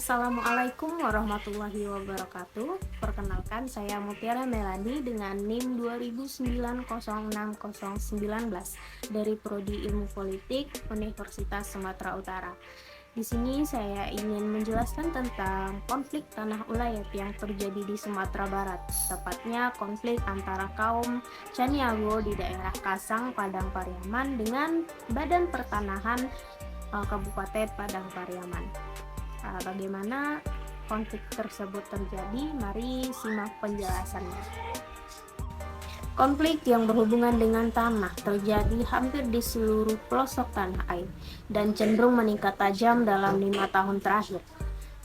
Assalamualaikum warahmatullahi wabarakatuh. Perkenalkan, saya Mutiara Melani dengan NIM 2009060019 dari Prodi Ilmu Politik Universitas Sumatera Utara. Di sini saya ingin menjelaskan tentang konflik tanah ulayat yang terjadi di Sumatera Barat, tepatnya konflik antara kaum Caniago di daerah Kasang, Padang Pariaman dengan Badan Pertanahan Kabupaten Padang Pariaman. Bagaimana konflik tersebut terjadi? Mari simak penjelasannya. Konflik yang berhubungan dengan tanah terjadi hampir di seluruh pelosok tanah air dan cenderung meningkat tajam dalam 5 tahun terakhir.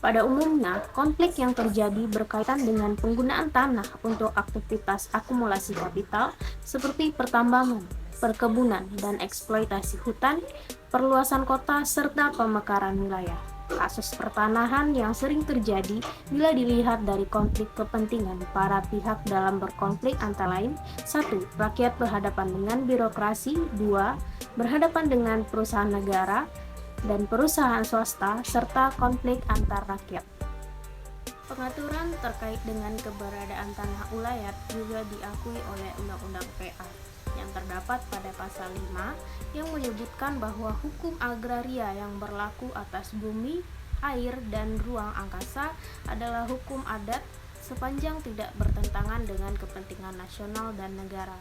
Pada umumnya, konflik yang terjadi berkaitan dengan penggunaan tanah untuk aktivitas akumulasi kapital seperti pertambangan, perkebunan, dan eksploitasi hutan, perluasan kota, serta pemekaran wilayah. Kasus pertanahan yang sering terjadi bila dilihat dari konflik kepentingan para pihak dalam berkonflik antara lain: 1. Rakyat berhadapan dengan birokrasi. 2. Berhadapan dengan perusahaan negara dan perusahaan swasta, serta konflik antar rakyat. Pengaturan terkait dengan keberadaan tanah ulayat juga diakui oleh Undang-Undang PA yang terdapat pada pasal 5 yang menyebutkan bahwa hukum agraria yang berlaku atas bumi, air, dan ruang angkasa adalah hukum adat sepanjang tidak bertentangan dengan kepentingan nasional dan negara.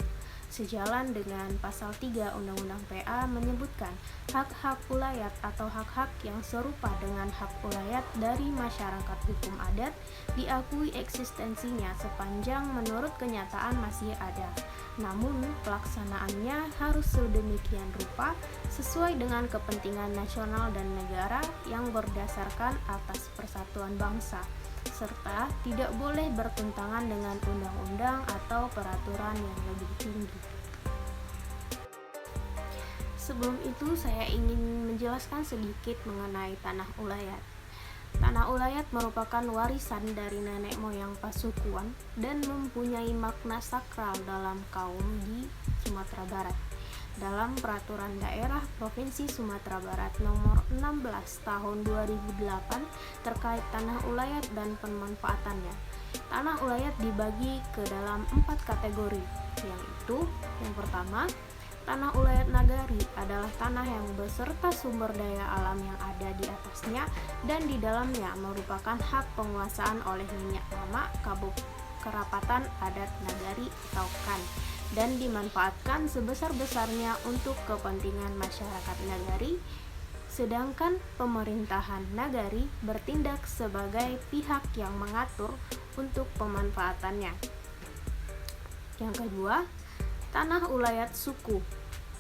Sejalan dengan pasal 3 Undang-Undang PA menyebutkan hak-hak ulayat atau hak-hak yang serupa dengan hak ulayat dari masyarakat hukum adat diakui eksistensinya sepanjang menurut kenyataan masih ada. Namun pelaksanaannya harus sedemikian rupa sesuai dengan kepentingan nasional dan negara yang berdasarkan atas persatuan bangsa, serta tidak boleh bertentangan dengan undang-undang atau peraturan yang lebih tinggi. Sebelum itu, saya ingin menjelaskan sedikit mengenai tanah ulayat. Tanah ulayat merupakan warisan dari nenek moyang Pasukuan dan mempunyai makna sakral dalam kaum di Sumatera Barat. Dalam Peraturan Daerah Provinsi Sumatera Barat Nomor 16 Tahun 2008 terkait tanah ulayat dan pemanfaatannya, tanah ulayat dibagi ke dalam 4 kategori, yaitu yang pertama, tanah ulayat nagari adalah tanah yang beserta sumber daya alam yang ada di atasnya dan di dalamnya merupakan hak penguasaan oleh minyak mama kerapatan adat nagari atau KAN dan dimanfaatkan sebesar-besarnya untuk kepentingan masyarakat nagari, sedangkan pemerintahan nagari bertindak sebagai pihak yang mengatur untuk pemanfaatannya. Yang kedua, tanah ulayat suku.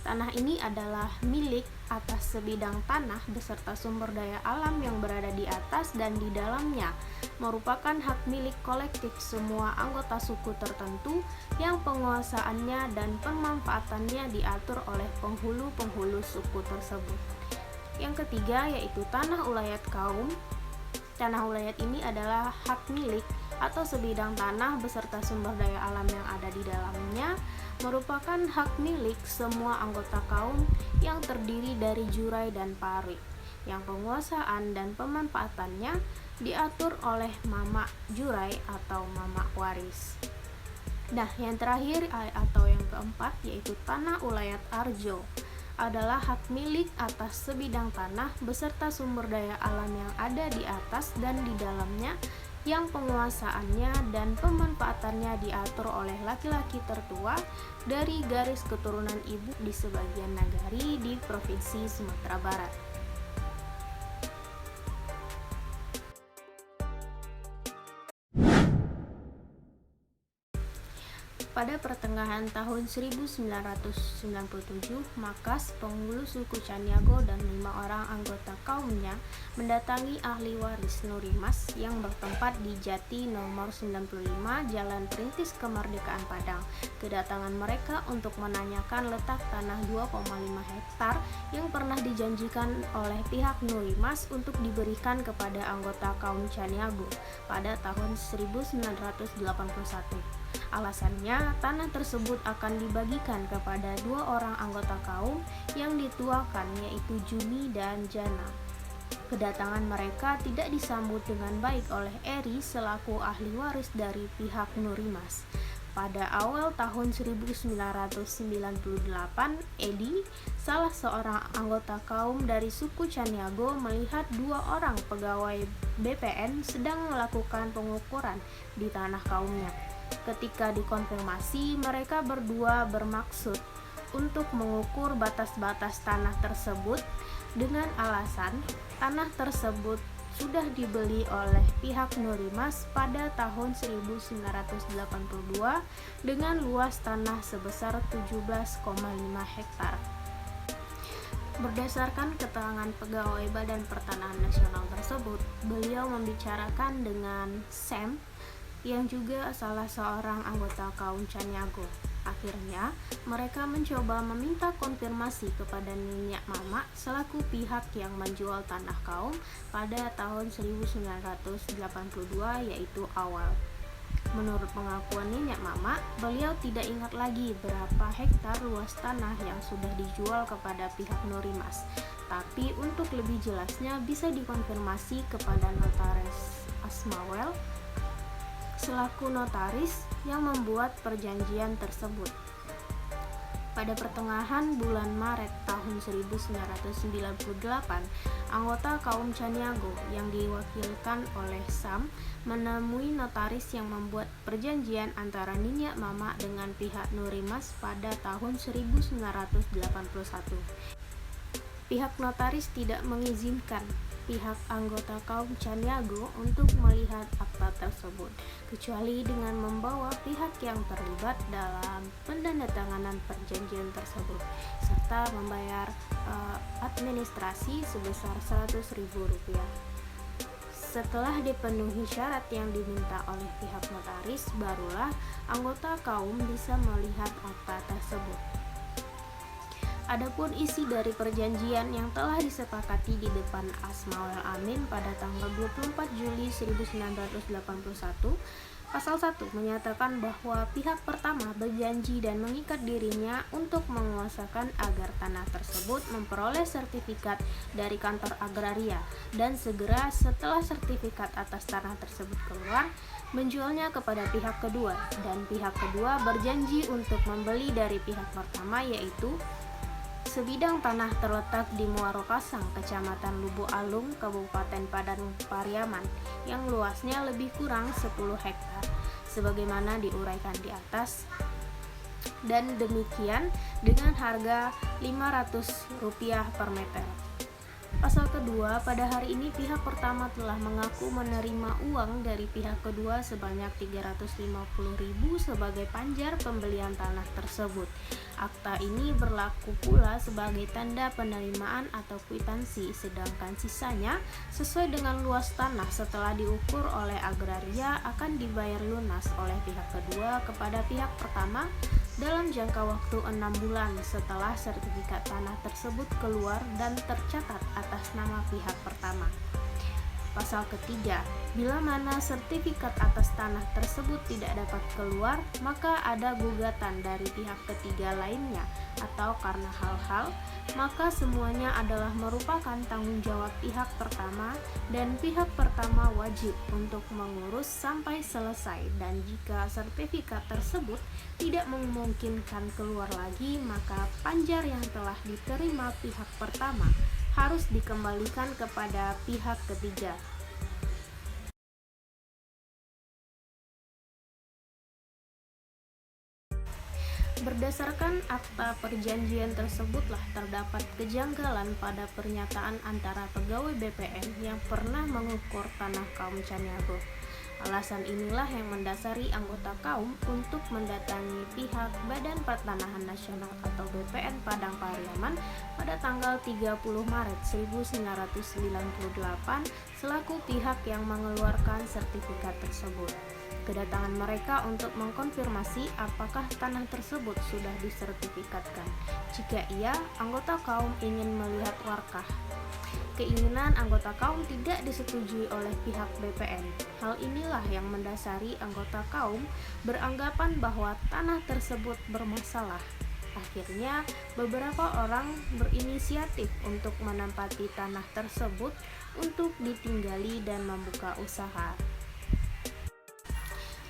Tanah ini adalah milik atas sebidang tanah beserta sumber daya alam yang berada di atas dan di dalamnya, merupakan hak milik kolektif semua anggota suku tertentu yang penguasaannya dan pemanfaatannya diatur oleh penghulu-penghulu suku tersebut. Yang ketiga yaitu tanah ulayat kaum. Tanah ulayat ini adalah hak milik atau sebidang tanah beserta sumber daya alam yang ada di dalamnya, merupakan hak milik semua anggota kaum yang terdiri dari jurai dan pari, yang penguasaan dan pemanfaatannya diatur oleh mama jurai atau mama waris. Nah, yang terakhir atau yang keempat yaitu tanah ulayat arjo adalah hak milik atas sebidang tanah beserta sumber daya alam yang ada di atas dan di dalamnya, yang penguasaannya dan pemanfaatannya diatur oleh laki-laki tertua dari garis keturunan ibu di sebagian nagari di Provinsi Sumatera Barat. Pada pertengahan tahun 1997, Makas, penghulu suku Caniago dan 5 orang anggota kaumnya mendatangi ahli waris Nurimas yang bertempat di Jati nomor 95 Jalan Perintis Kemerdekaan Padang. Kedatangan mereka untuk menanyakan letak tanah 2,5 hektar yang pernah dijanjikan oleh pihak Nurimas untuk diberikan kepada anggota kaum Caniago pada tahun 1981. Alasannya, tanah tersebut akan dibagikan kepada 2 orang anggota kaum yang dituakan, yaitu Juni dan Jana. Kedatangan mereka tidak disambut dengan baik oleh Eri selaku ahli waris dari pihak Nurimas. Pada awal tahun 1998, Edi, salah seorang anggota kaum dari suku Caniago, melihat dua orang pegawai BPN sedang melakukan pengukuran di tanah kaumnya. Ketika dikonfirmasi, mereka berdua bermaksud untuk mengukur batas-batas tanah tersebut dengan alasan tanah tersebut sudah dibeli oleh pihak Nurimas pada tahun 1982 dengan luas tanah sebesar 17,5 hektar. Berdasarkan keterangan pegawai Badan Pertanahan Nasional tersebut, beliau membicarakan dengan Sam yang juga salah seorang anggota kaum Caniago. Akhirnya, mereka mencoba meminta konfirmasi kepada Nyenyak Mama selaku pihak yang menjual tanah kaum pada tahun 1982, yaitu awal. Menurut pengakuan Nyenyak Mama, beliau tidak ingat lagi berapa hektar luas tanah yang sudah dijual kepada pihak Nurimas. Tapi untuk lebih jelasnya bisa dikonfirmasi kepada notaris Asmawel selaku notaris yang membuat perjanjian tersebut. Pada pertengahan bulan Maret tahun 1998, anggota kaum Caniago yang diwakilkan oleh Sam menemui notaris yang membuat perjanjian antara Nyenyak Mama dengan pihak Nurimas pada tahun 1981. Pihak notaris tidak mengizinkan pihak anggota kaum Caniago untuk melihat akta tersebut, kecuali dengan membawa pihak yang terlibat dalam pendandatanganan perjanjian tersebut, serta membayar administrasi sebesar Rp100.000. Setelah dipenuhi syarat yang diminta oleh pihak notaris, barulah anggota kaum bisa melihat akta tersebut. Adapun isi dari perjanjian yang telah disepakati di depan Asmawel Amin pada tanggal 24 Juli 1981, Pasal 1 menyatakan bahwa pihak pertama berjanji dan mengikat dirinya untuk menguasakan agar tanah tersebut memperoleh sertifikat dari kantor agraria dan segera setelah sertifikat atas tanah tersebut keluar, menjualnya kepada pihak kedua, dan pihak kedua berjanji untuk membeli dari pihak pertama, yaitu sebidang tanah terletak di Muarokasang, Kecamatan Lubu Alung, Kabupaten Padang Pariaman, yang luasnya lebih kurang 10 hektar, sebagaimana diuraikan di atas, dan demikian dengan harga Rp500 per meter. Pasal kedua, pada hari ini pihak pertama telah mengaku menerima uang dari pihak kedua sebanyak Rp350.000 sebagai panjar pembelian tanah tersebut. Akta ini berlaku pula sebagai tanda penerimaan atau kwitansi, sedangkan sisanya sesuai dengan luas tanah setelah diukur oleh agraria akan dibayar lunas oleh pihak kedua kepada pihak pertama dalam jangka waktu 6 bulan setelah sertifikat tanah tersebut keluar dan tercatat atas nama pihak pertama. Pasal ketiga, bila mana sertifikat atas tanah tersebut tidak dapat keluar, maka ada gugatan dari pihak ketiga lainnya, atau karena hal-hal, maka semuanya adalah merupakan tanggung jawab pihak pertama, dan pihak pertama wajib untuk mengurus sampai selesai, dan jika sertifikat tersebut tidak memungkinkan keluar lagi, maka panjar yang telah diterima pihak pertama harus dikembalikan kepada pihak ketiga. Berdasarkan akta perjanjian tersebutlah terdapat kejanggalan pada pernyataan antara pegawai BPN yang pernah mengukur tanah kaum Caniago. Alasan inilah yang mendasari anggota kaum untuk mendatangi pihak Badan Pertanahan Nasional atau BPN Padang Pariaman pada tanggal 30 Maret 1998 selaku pihak yang mengeluarkan sertifikat tersebut. Kedatangan mereka untuk mengkonfirmasi apakah tanah tersebut sudah disertifikatkan. Jika iya, anggota kaum ingin melihat warkah. Keinginan anggota kaum tidak disetujui oleh pihak BPN. Hal inilah yang mendasari anggota kaum beranggapan bahwa tanah tersebut bermasalah. Akhirnya, beberapa orang berinisiatif untuk menempati tanah tersebut untuk ditinggali dan membuka usaha.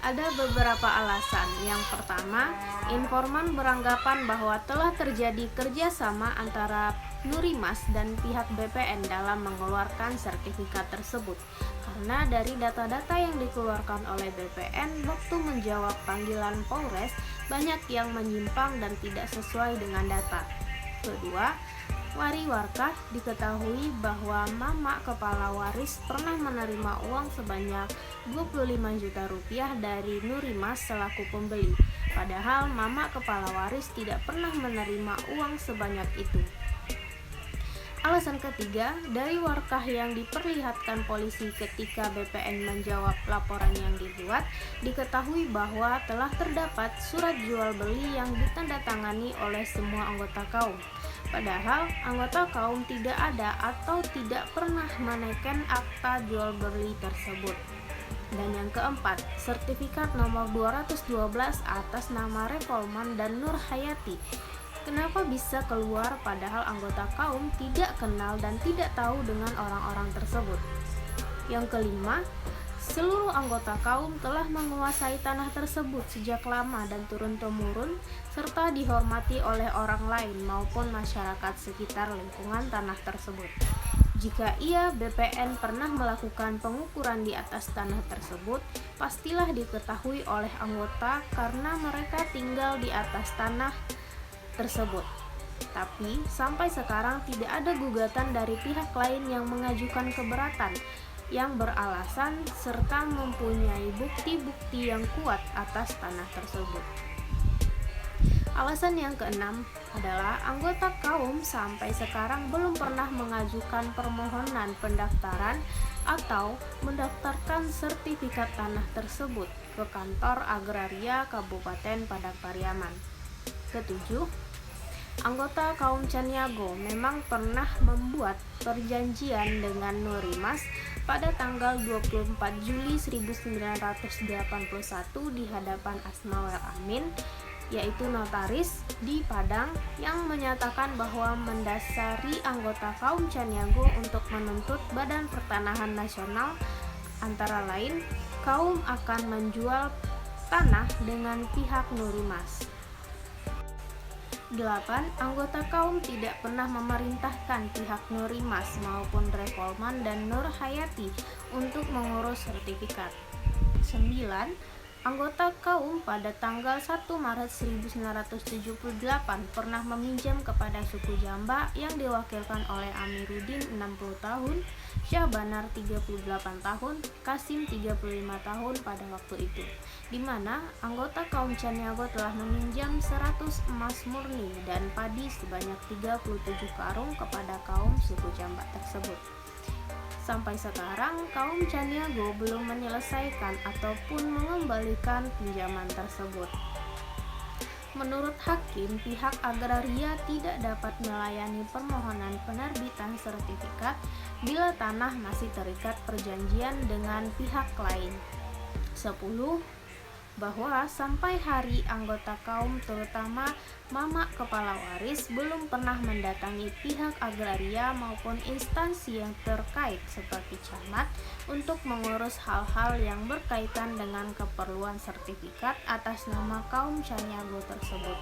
Ada beberapa alasan. Yang pertama, informan beranggapan bahwa telah terjadi kerjasama antara Nurimas dan pihak BPN dalam mengeluarkan sertifikat tersebut. Karena dari data-data yang dikeluarkan oleh BPN waktu menjawab panggilan Polres, banyak yang menyimpang dan tidak sesuai dengan data. Kedua, Wari-Warkah diketahui bahwa mama kepala waris pernah menerima uang sebanyak 25 juta rupiah dari Nurimas selaku pembeli. Padahal mama kepala waris tidak pernah menerima uang sebanyak itu. Alasan ketiga, dari warkah yang diperlihatkan polisi ketika BPN menjawab laporan yang dibuat, diketahui bahwa telah terdapat surat jual beli yang ditandatangani oleh semua anggota kaum. Padahal anggota kaum tidak ada atau tidak pernah menaikkan akta jual beli tersebut. Dan yang keempat, sertifikat nomor 212 atas nama Revolman dan Nur Hayati. Kenapa bisa keluar padahal anggota kaum tidak kenal dan tidak tahu dengan orang-orang tersebut? Yang kelima, seluruh anggota kaum telah menguasai tanah tersebut sejak lama dan turun-temurun, serta dihormati oleh orang lain maupun masyarakat sekitar lingkungan tanah tersebut. Jika ia BPN pernah melakukan pengukuran di atas tanah tersebut, pastilah diketahui oleh anggota karena mereka tinggal di atas tanah tersebut. Tapi sampai sekarang tidak ada gugatan dari pihak lain yang mengajukan keberatan yang beralasan serta mempunyai bukti-bukti yang kuat atas tanah tersebut. Alasan yang keenam adalah anggota kaum sampai sekarang belum pernah mengajukan permohonan pendaftaran atau mendaftarkan sertifikat tanah tersebut ke kantor agraria Kabupaten Padang Pariaman. Ketujuh, anggota kaum Caniago memang pernah membuat perjanjian dengan Nurimas pada tanggal 24 Juli 1981 di hadapan Asmaul Amin, yaitu notaris di Padang, yang menyatakan bahwa mendasari anggota kaum Caniago untuk menuntut Badan Pertanahan Nasional, antara lain kaum akan menjual tanah dengan pihak Nurimas. 8. Anggota kaum tidak pernah memerintahkan pihak Nurimas maupun Revolman dan Nur Hayati untuk mengurus sertifikat. 9. Anggota kaum pada tanggal 1 Maret 1978 pernah meminjam kepada suku Jamba yang diwakilkan oleh Amiruddin 60 tahun, Syahbanar 38 tahun, Kasim 35 tahun pada waktu itu, di mana anggota kaum Caniago telah meminjam 100 emas murni dan padi sebanyak 37 karung kepada kaum suku Jamba tersebut. Sampai sekarang, kaum Caniago belum menyelesaikan ataupun mengembalikan pinjaman tersebut. Menurut hakim, pihak agraria tidak dapat melayani permohonan penerbitan sertifikat bila tanah masih terikat perjanjian dengan pihak lain. 10. Bahwa sampai hari anggota kaum terutama mama kepala waris belum pernah mendatangi pihak agraria maupun instansi yang terkait seperti camat untuk mengurus hal-hal yang berkaitan dengan keperluan sertifikat atas nama kaum Caniago tersebut.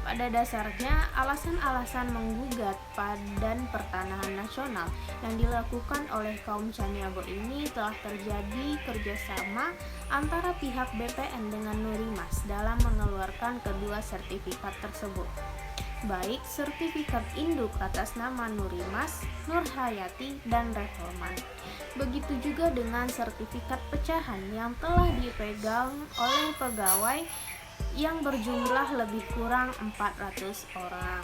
Pada dasarnya, alasan-alasan menggugat Badan Pertanahan Nasional yang dilakukan oleh kaum Caniago ini telah terjadi kerjasama antara pihak BPN dengan Nurimas dalam mengeluarkan kedua sertifikat tersebut, baik sertifikat induk atas nama Nurimas, Nur Hayati, dan Revolman. Begitu juga dengan sertifikat pecahan yang telah dipegang oleh pegawai yang berjumlah lebih kurang 400 orang.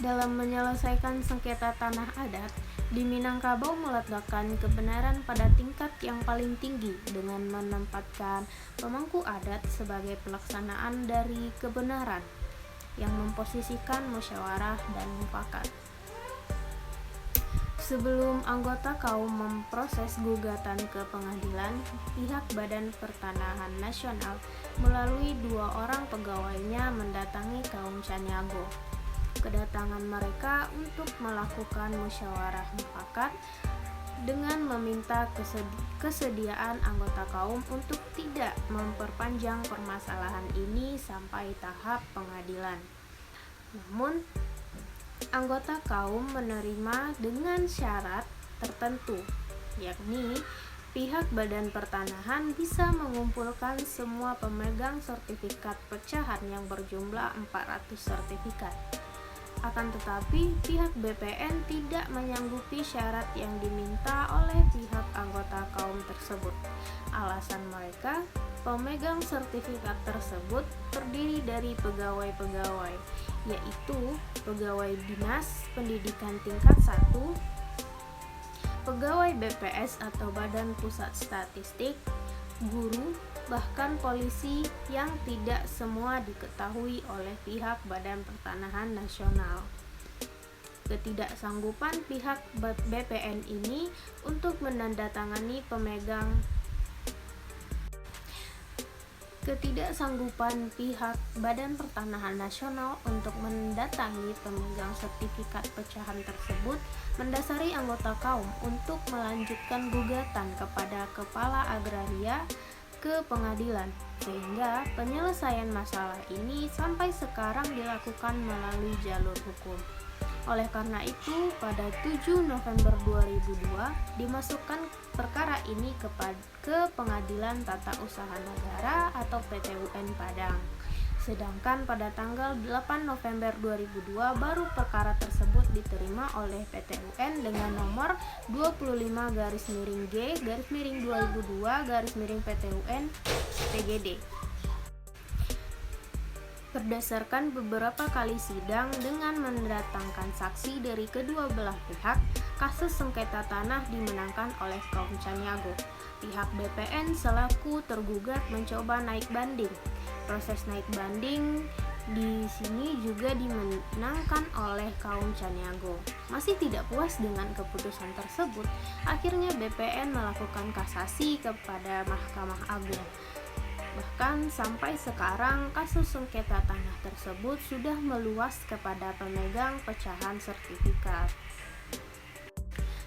Dalam menyelesaikan sengketa tanah adat, di Minangkabau meletakkan kebenaran pada tingkat yang paling tinggi dengan menempatkan pemangku adat sebagai pelaksanaan dari kebenaran yang memposisikan musyawarah dan mufakat. Sebelum anggota kaum memproses gugatan ke pengadilan, pihak Badan Pertanahan Nasional melalui 2 orang pegawainya mendatangi kaum Caniago. Kedatangan mereka untuk melakukan musyawarah mufakat dengan meminta kesediaan anggota kaum untuk tidak memperpanjang permasalahan ini sampai tahap pengadilan. Namun, anggota kaum menerima dengan syarat tertentu, yakni pihak Badan Pertanahan bisa mengumpulkan semua pemegang sertifikat pecahan yang berjumlah 400 sertifikat. Akan tetapi, pihak BPN tidak menyanggupi syarat yang diminta oleh pihak anggota kaum tersebut. Alasan mereka, pemegang sertifikat tersebut terdiri dari pegawai-pegawai, yaitu pegawai Dinas Pendidikan tingkat 1, pegawai BPS atau Badan Pusat Statistik, guru, bahkan polisi yang tidak semua diketahui oleh pihak Badan Pertanahan Nasional. Ketidaksanggupan pihak BPN ini untuk menandatangani Ketidaksanggupan pihak Badan Pertanahan Nasional untuk mendatangi pemegang sertifikat pecahan tersebut mendasari anggota kaum untuk melanjutkan gugatan kepada Kepala Agraria ke pengadilan, sehingga penyelesaian masalah ini sampai sekarang dilakukan melalui jalur hukum. Oleh karena itu, pada 7 November 2002 dimasukkan perkara ini ke Pengadilan Tata Usaha Negara atau PT-UN Padang. Sedangkan pada tanggal 8 November 2002 baru perkara tersebut diterima oleh PT-UN dengan nomor 25-G-2002-PT-UN TGD. Berdasarkan beberapa kali sidang dengan mendatangkan saksi dari kedua belah pihak, kasus sengketa tanah dimenangkan oleh kaum Caniago. Pihak BPN selaku tergugat mencoba naik banding. Proses naik banding di sini juga dimenangkan oleh kaum Caniago. Masih tidak puas dengan keputusan tersebut, akhirnya BPN melakukan kasasi kepada Mahkamah Agung. Bahkan sampai sekarang kasus sengketa tanah tersebut sudah meluas kepada pemegang pecahan sertifikat.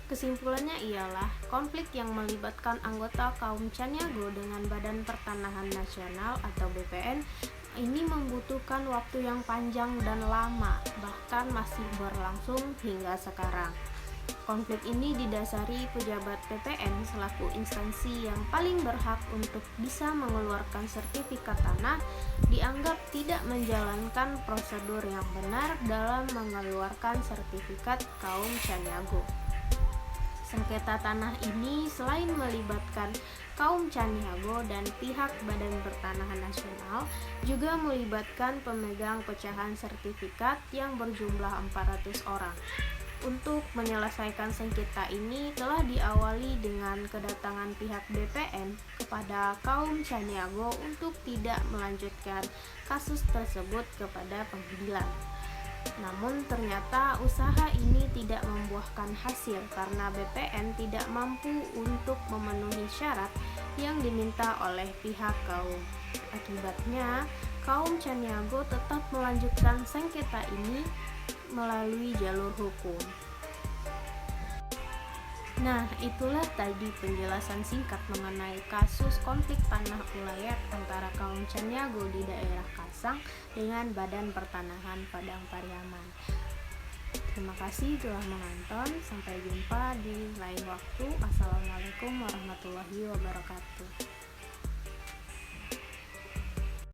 Kesimpulannya ialah konflik yang melibatkan anggota kaum Caniago dengan Badan Pertanahan Nasional atau BPN ini membutuhkan waktu yang panjang dan lama, bahkan masih berlangsung hingga sekarang. Konflik ini didasari pejabat PPN selaku instansi yang paling berhak untuk bisa mengeluarkan sertifikat tanah dianggap tidak menjalankan prosedur yang benar dalam mengeluarkan sertifikat kaum Caniago. Sengketa tanah ini selain melibatkan kaum Caniago dan pihak Badan Pertanahan Nasional, juga melibatkan pemegang pecahan sertifikat yang berjumlah 400 orang. Untuk menyelesaikan sengketa ini telah diawali dengan kedatangan pihak BPN kepada kaum Caniago untuk tidak melanjutkan kasus tersebut kepada pengadilan. Namun ternyata usaha ini tidak membuahkan hasil karena BPN tidak mampu untuk memenuhi syarat yang diminta oleh pihak kaum. Akibatnya, kaum Caniago tetap melanjutkan sengketa ini melalui jalur hukum. Nah, itulah tadi penjelasan singkat mengenai kasus konflik tanah ulayat antara kaum Caniago di daerah Kasang dengan Badan Pertanahan Padang Pariaman. Terima kasih telah menonton. Sampai jumpa di lain waktu. Assalamualaikum warahmatullahi wabarakatuh.